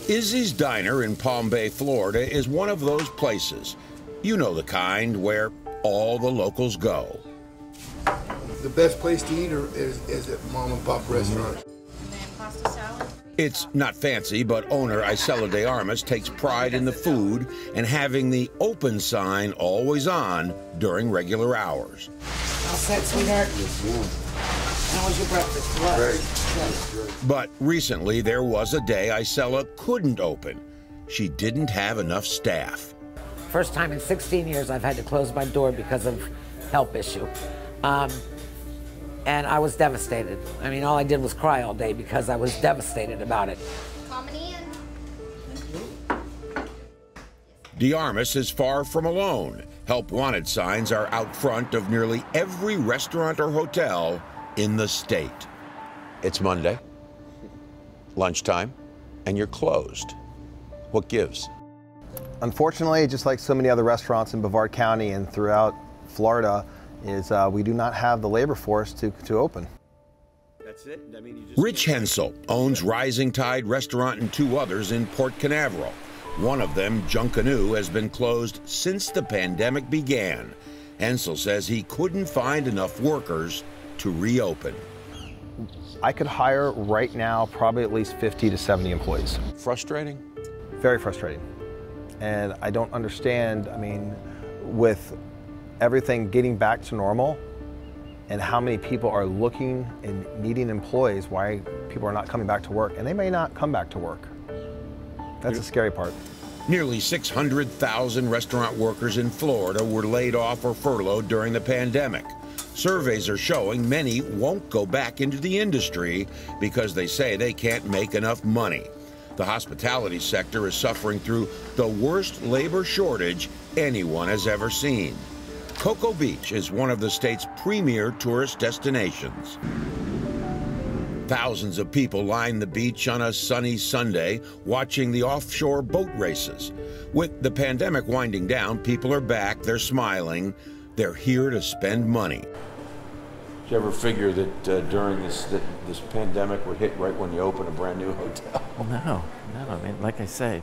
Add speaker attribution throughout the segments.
Speaker 1: Izzy's Diner in Palm Bay, Florida is one of those places. You know the kind where all the locals go.
Speaker 2: The best place to eat is at mom and pop restaurants.
Speaker 3: And then pasta salad.
Speaker 1: It's not fancy, but owner Isela de Armas takes pride in the food and having the open sign always on during regular hours.
Speaker 4: All set, sweetheart?
Speaker 2: Yes, ma'am.
Speaker 4: How was your breakfast? What?
Speaker 2: Great.
Speaker 1: But recently there was a day Isela couldn't open. She didn't have enough staff.
Speaker 4: First time in 16 years I've had to close my door because of health issue. And I was devastated. I mean, all I did was cry all day because I was devastated about it.
Speaker 1: De Armas is far from alone. Help wanted signs are out front of nearly every restaurant or hotel in the state. It's Monday, lunchtime, and you're closed. What gives?
Speaker 5: Unfortunately, just like so many other restaurants in Brevard County and throughout Florida, we do not have the labor force to open.
Speaker 6: That's it? I mean,
Speaker 1: Rich Hensel owns Rising Tide Restaurant and two others in Port Canaveral. One of them, Junkanoo, has been closed since the pandemic began. Hensel says he couldn't find enough workers to reopen.
Speaker 5: I could hire right now probably at least 50 to 70 employees.
Speaker 1: Frustrating?
Speaker 5: Very frustrating. And I don't understand, I mean, with everything getting back to normal and how many people are looking and needing employees, why people are not coming back to work, and they may not come back to work. That's the scary part.
Speaker 1: Nearly 600,000 restaurant workers in Florida were laid off or furloughed during the pandemic. Surveys are showing many won't go back into the industry because they say they can't make enough money. The hospitality sector is suffering through the worst labor shortage anyone has ever seen. Cocoa Beach is one of the state's premier tourist destinations. Thousands of people line the beach on a sunny Sunday watching the offshore boat races. With the pandemic winding down, people are back, they're smiling, they're here to spend money.
Speaker 6: Did you ever figure that during this pandemic would hit right when you open a brand new hotel?
Speaker 7: No. I mean, like I say,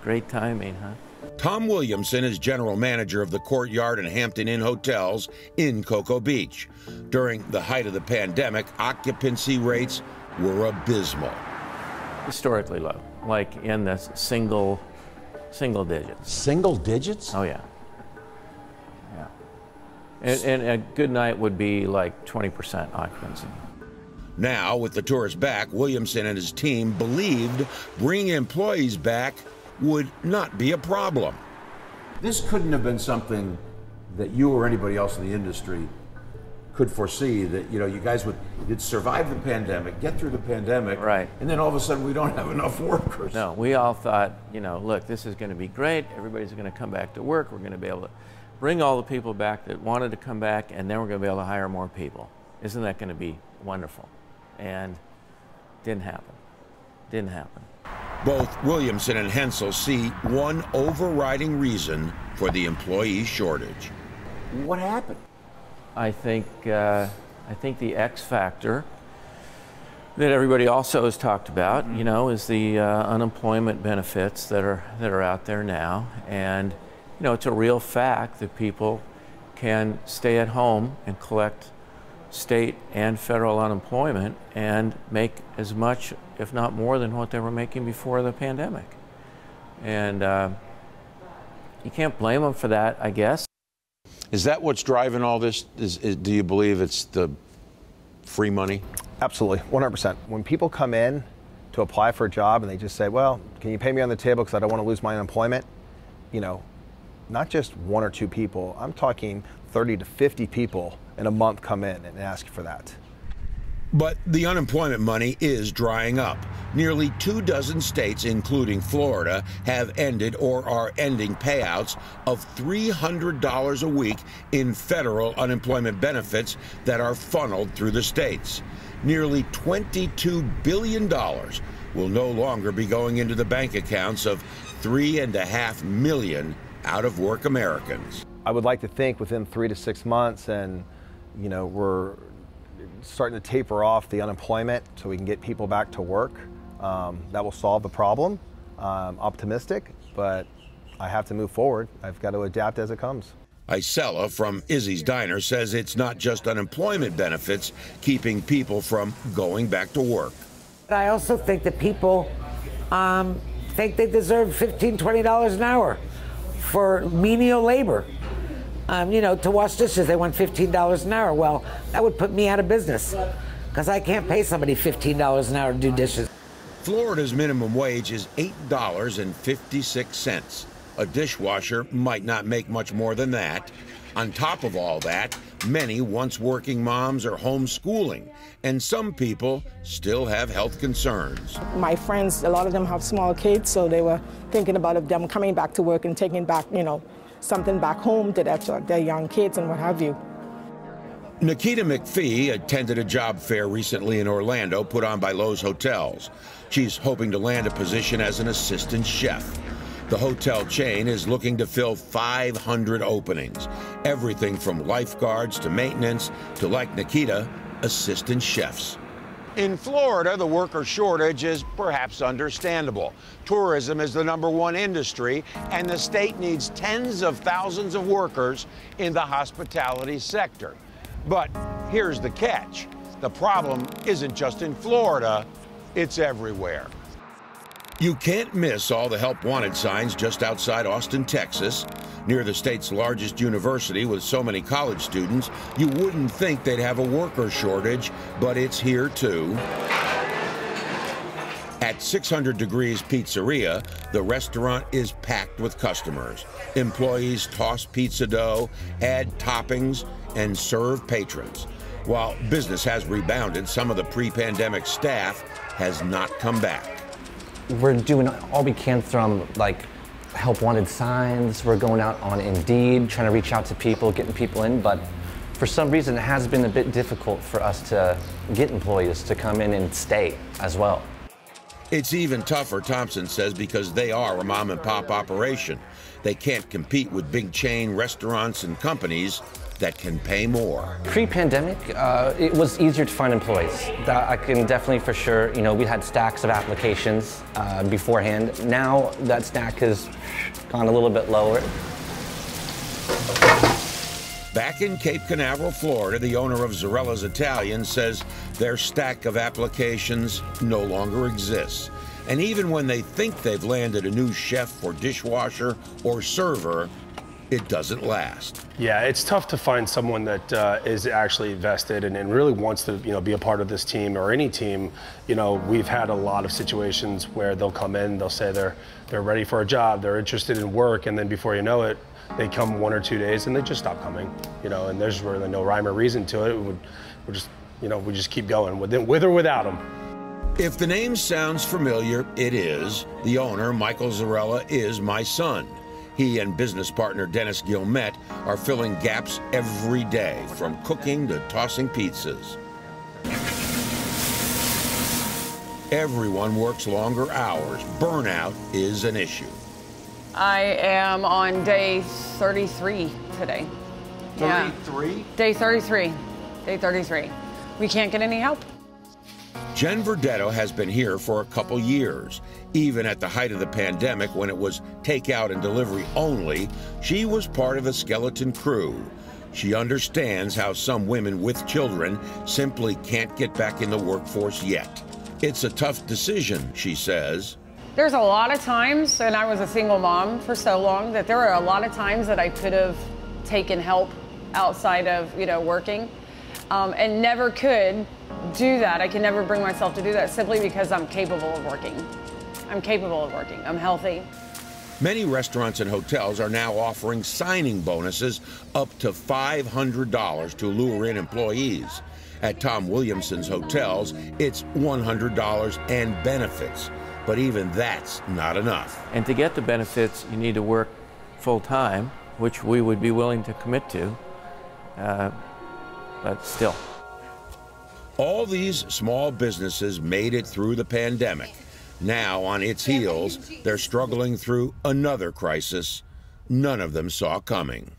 Speaker 7: great timing, huh?
Speaker 1: Tom Williamson is general manager of the Courtyard and Hampton Inn hotels in Cocoa Beach. During the height of the pandemic, occupancy rates were abysmal.
Speaker 7: Historically low, like in the single digits.
Speaker 6: Single digits?
Speaker 7: Oh, yeah. And a good night would be like 20% occupancy.
Speaker 1: Now, with the tourists back, Williamson and his team believed bringing employees back would not be a problem.
Speaker 6: This couldn't have been something that you or anybody else in the industry could foresee, that you guys you'd survive the pandemic, get through the pandemic,
Speaker 7: right,
Speaker 6: and then all of a sudden we don't have enough workers.
Speaker 7: No, we all thought, look, this is going to be great. Everybody's going to come back to work. We're going to be able to bring all the people back that wanted to come back, and then we're going to be able to hire more people. Isn't that going to be wonderful? And didn't happen. Didn't happen.
Speaker 1: Both Williamson and Hensel see one overriding reason for the employee shortage.
Speaker 6: What happened?
Speaker 7: I think the X factor that everybody also has talked about, is the unemployment benefits that are out there now, and it's a real fact that people can stay at home and collect state and federal unemployment and make as much, if not more, than what they were making before the pandemic. And you can't blame them for that, I guess.
Speaker 6: Is that what's driving all this? Do you believe it's the free money?
Speaker 5: Absolutely, 100%. When people come in to apply for a job and they just say, well, can you pay me on the table because I don't want to lose my unemployment? Not just one or two people, I'm talking 30 to 50 people in a month come in and ask for that.
Speaker 1: But the unemployment money is drying up. Nearly 24 states, including Florida, have ended or are ending payouts of $300 a week in federal unemployment benefits that are funneled through the states. Nearly $22 billion will no longer be going into the bank accounts of 3.5 million out-of-work Americans.
Speaker 5: I would like to think within 3 to 6 months, and we're starting to taper off the unemployment so we can get people back to work. That will solve the problem. optimistic, but I have to move forward. I've got to adapt as it comes.
Speaker 1: Isella from Izzy's Diner says it's not just unemployment benefits keeping people from going back to work.
Speaker 4: I also think that people think they deserve $15, $20 an hour for menial labor. You know, to wash dishes, they want $15 an hour. Well, that would put me out of business because I can't pay somebody $15 an hour to do dishes.
Speaker 1: Florida's minimum wage is $8.56. A dishwasher might not make much more than that. On top of all that, many once working moms are homeschooling, and some people still have health concerns.
Speaker 8: My friends, a lot of them have small kids, so they were thinking about them coming back to work and taking back, you know, something back home to their young kids and what have you.
Speaker 1: Nikita McPhee attended a job fair recently in Orlando put on by Lowe's Hotels. She's hoping to land a position as an assistant chef. The hotel chain is looking to fill 500 openings, everything from lifeguards to maintenance to, like Nikita, assistant chefs. In Florida, the worker shortage is perhaps understandable. Tourism is the #1 industry, and the state needs tens of thousands of workers in the hospitality sector. But here's the catch. The problem isn't just in Florida, it's everywhere. You can't miss all the help wanted signs just outside Austin, Texas. Near the state's largest university with so many college students, you wouldn't think they'd have a worker shortage, but it's here too. At 600 Degrees Pizzeria, the restaurant is packed with customers. Employees toss pizza dough, add toppings, and serve patrons. While business has rebounded, some of the pre-pandemic staff has not come back.
Speaker 9: We're doing all we can from like help wanted signs. We're going out on Indeed, trying to reach out to people, getting people in, but for some reason it has been a bit difficult for us to get employees to come in and stay as well.
Speaker 1: It's even tougher, Thompson says, because they are a mom and pop operation. They can't compete with big chain restaurants and companies that can pay more.
Speaker 9: Pre-pandemic, it was easier to find employees. That I can definitely for sure, you know, we had stacks of applications beforehand. Now that stack has gone a little bit lower.
Speaker 1: Back in Cape Canaveral, Florida, the owner of Zarrella's Italian says their stack of applications no longer exists. And even when they think they've landed a new chef or dishwasher or server, it doesn't last.
Speaker 10: Yeah, it's tough to find someone that is actually vested and really wants to, you know, be a part of this team or any team. You know, we've had a lot of situations where they'll come in, they'll say they're ready for a job, they're interested in work, and then before you know it, they come 1 or 2 days and they just stop coming. You know, and there's really no rhyme or reason to it. We just keep going with or without them.
Speaker 1: If the name sounds familiar, it is. The owner, Michael Zarrella, is my son. He and business partner Dennis Gilmet are filling gaps every day, from cooking to tossing pizzas. Everyone works longer hours. Burnout is an issue.
Speaker 11: I am on day 33 today.
Speaker 6: 33?
Speaker 11: Yeah. Day 33. Day 33. We can't get any help.
Speaker 1: Jen Verdetto has been here for a couple years. Even at the height of the pandemic, when it was takeout and delivery only, she was part of the skeleton crew. She understands how some women with children simply can't get back in the workforce yet. It's a tough decision, she says.
Speaker 11: There's a lot of times, and I was a single mom for so long, that there were a lot of times that I could have taken help outside of, you know, working, and never could do that. I can never bring myself to do that simply because I'm capable of working. I'm capable of working. I'm healthy.
Speaker 1: Many restaurants and hotels are now offering signing bonuses up to $500 to lure in employees. At Tom Williamson's hotels, it's $100 and benefits. But even that's not enough.
Speaker 7: And to get the benefits, you need to work full-time, which we would be willing to commit to, but still.
Speaker 1: All these small businesses made it through the pandemic. Now, on its heels, they're struggling through another crisis none of them saw coming.